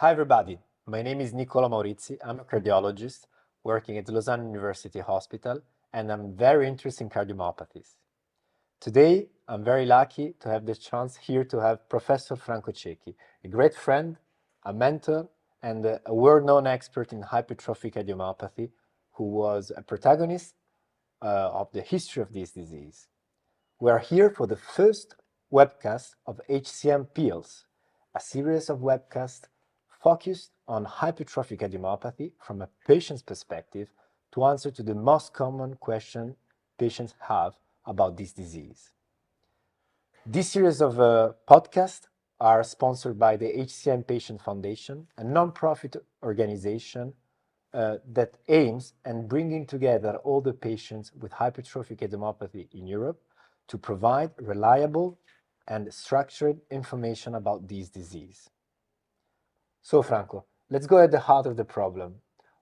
Hi everybody, my name is Nicola Maurizi. I'm a cardiologist working at Lausanne University Hospital and I'm very interested in cardiomyopathies. Today, I'm very lucky to have the chance here to have Professor Franco Cecchi, a great friend, a mentor, and a world-known expert in hypertrophic cardiomyopathy who was a protagonist of the history of this disease. We are here for the first webcast of HCM Pills, a series of webcasts focused on hypertrophic cardiomyopathy from a patient's perspective to answer to the most common question patients have about this disease. This series of podcasts are sponsored by the HCM Patient Foundation, a non-profit organization that aims at bringing together all the patients with hypertrophic cardiomyopathy in Europe to provide reliable and structured information about this disease. So Franco, let's go at the heart of the problem.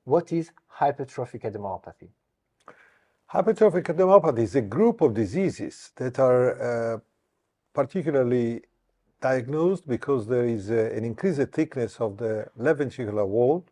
What is hypertrophic cardiomyopathy? Hypertrophic cardiomyopathy is a group of diseases that are particularly diagnosed because there is an increased thickness of the left ventricular wall,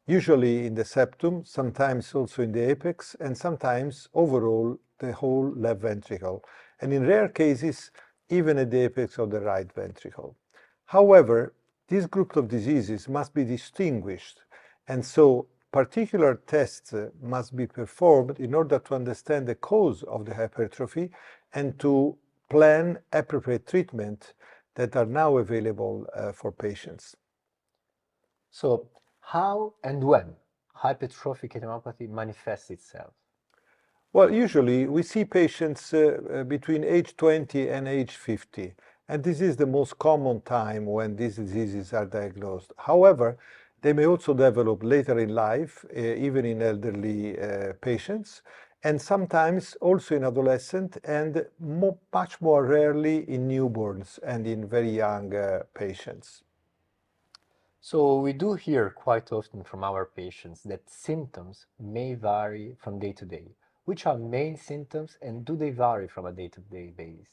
usually in the septum, sometimes also in the apex, and sometimes overall the whole left ventricle, and in rare cases, even at the apex of the right ventricle. However, this group of diseases must be distinguished, and so particular tests must be performed in order to understand the cause of the hypertrophy and to plan appropriate treatment that are now available for patients. So how and when hypertrophic cardiomyopathy manifests itself? Well, usually we see patients between age 20 and age 50, and this is the most common time when these diseases are diagnosed. However, they may also develop later in life, even in elderly patients, and sometimes also in adolescent and much more rarely in newborns and in very young patients. So we do hear quite often from our patients that symptoms may vary from day to day. Which are main symptoms and do they vary from a day-to-day basis?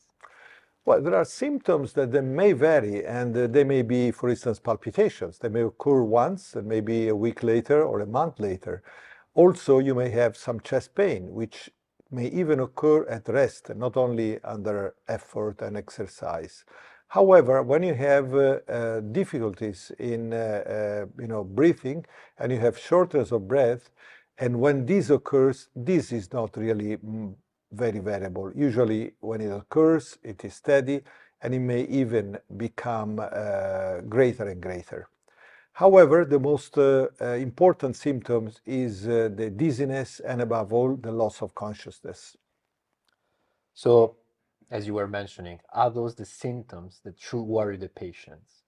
Well, there are symptoms that they may vary, and they may be, for instance, palpitations. They may occur once and maybe a week later or a month later. Also, you may have some chest pain, which may even occur at rest, not only under effort and exercise. However, when you have difficulties in breathing and you have shortness of breath, and when this occurs, this is not really very variable. Usually when it occurs, it is steady and it may even become greater and greater. However, the most important symptoms is the dizziness and above all, the loss of consciousness. So, as you were mentioning, are those the symptoms that should worry the patients?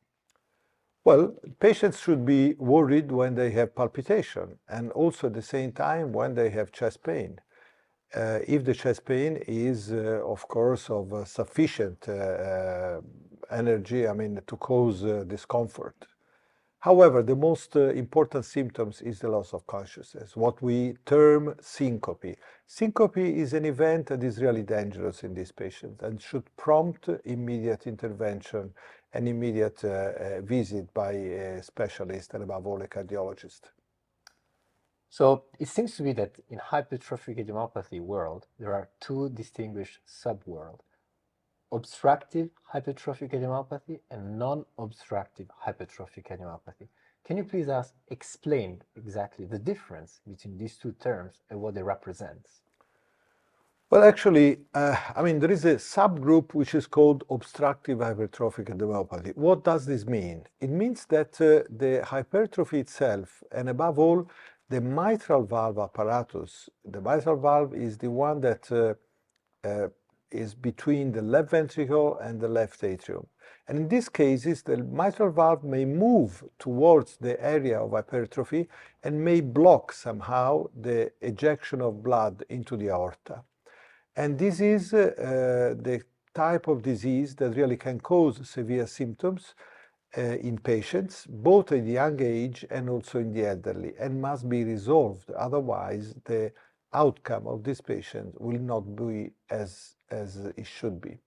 Well, patients should be worried when they have palpitation and also at the same time when they have chest pain. If the chest pain is, of course, of sufficient energy, to cause discomfort. However, the most important symptoms is the loss of consciousness, what we term syncope. Syncope is an event that is really dangerous in these patients and should prompt immediate intervention and immediate visit by a specialist and above all a cardiologist. So it seems to be that in hypertrophic cardiomyopathy world, there are two distinguished subworlds: obstructive hypertrophic cardiomyopathy and non-obstructive hypertrophic cardiomyopathy. Can you please explain exactly the difference between these two terms and what they represent? Well, actually, there is a subgroup which is called obstructive hypertrophic cardiomyopathy. What does this mean? It means that the hypertrophy itself, and above all, the mitral valve apparatus, the mitral valve is the one that is between the left ventricle and the left atrium. And in these cases, the mitral valve may move towards the area of hypertrophy and may block somehow the ejection of blood into the aorta. And this is the type of disease that really can cause severe symptoms in patients, both at the young age and also in the elderly, and must be resolved. Otherwise, the outcome of this patient will not be as it should be.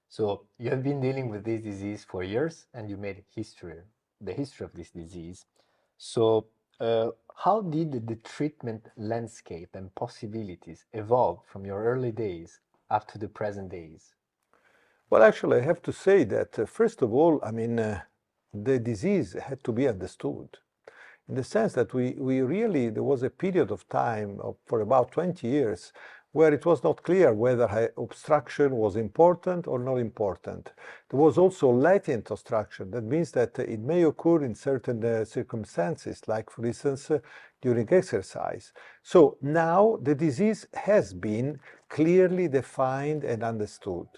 So you have been dealing with this disease for years and you made history the history of this disease. So, how did the treatment landscape and possibilities evolve from your early days up to the present days? Well, actually, I have to say that, first of all, I mean, the disease had to be understood in the sense that we really, there was a period of time for about 20 years where it was not clear whether obstruction was important or not important. There was also latent obstruction. That means that it may occur in certain circumstances, like for instance, during exercise. So now the disease has been clearly defined and understood.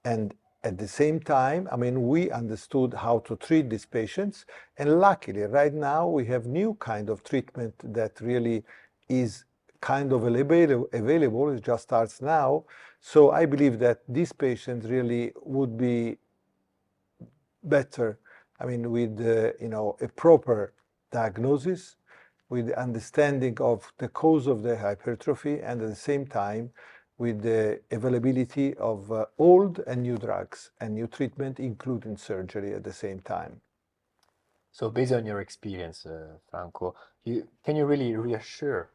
And at the same time, I mean, we understood how to treat these patients. And luckily, right now, we have new kind of treatment that really is kind of available. It just starts now. So I believe that these patients really would be better, I mean, with a proper diagnosis, with understanding of the cause of the hypertrophy, and at the same time, with the availability of old and new drugs and new treatment, including surgery at the same time. So based on your experience, Franco, can you really reassure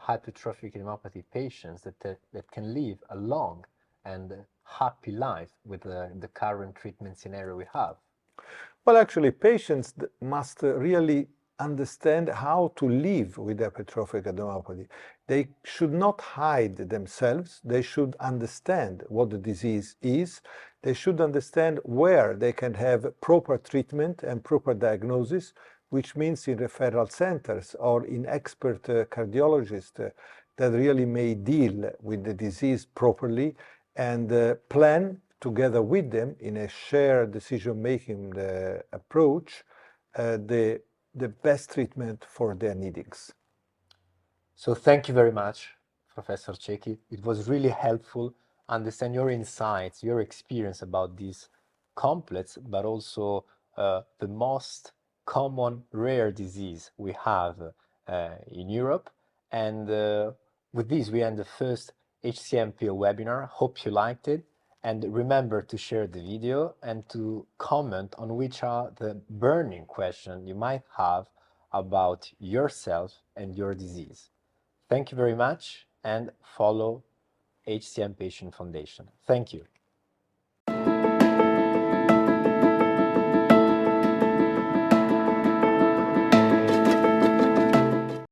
hypertrophic cardiomyopathy patients that can live a long and happy life with the current treatment scenario we have? Well, actually, patients must really understand how to live with hypertrophic cardiomyopathy. They should not hide themselves. They should understand what the disease is. They should understand where they can have proper treatment and proper diagnosis, which means in referral centers or in expert cardiologists that really may deal with the disease properly and plan together with them in a shared decision-making approach the best treatment for their needs. So thank you very much, Professor Cecchi. It was really helpful understand your insights, your experience about this complex, but also the most common rare disease we have in Europe. And with this, we end the first HCM Pill webinar. Hope you liked it. And remember to share the video and to comment on which are the burning questions you might have about yourself and your disease. Thank you very much and follow HCM Patient Foundation. Thank you.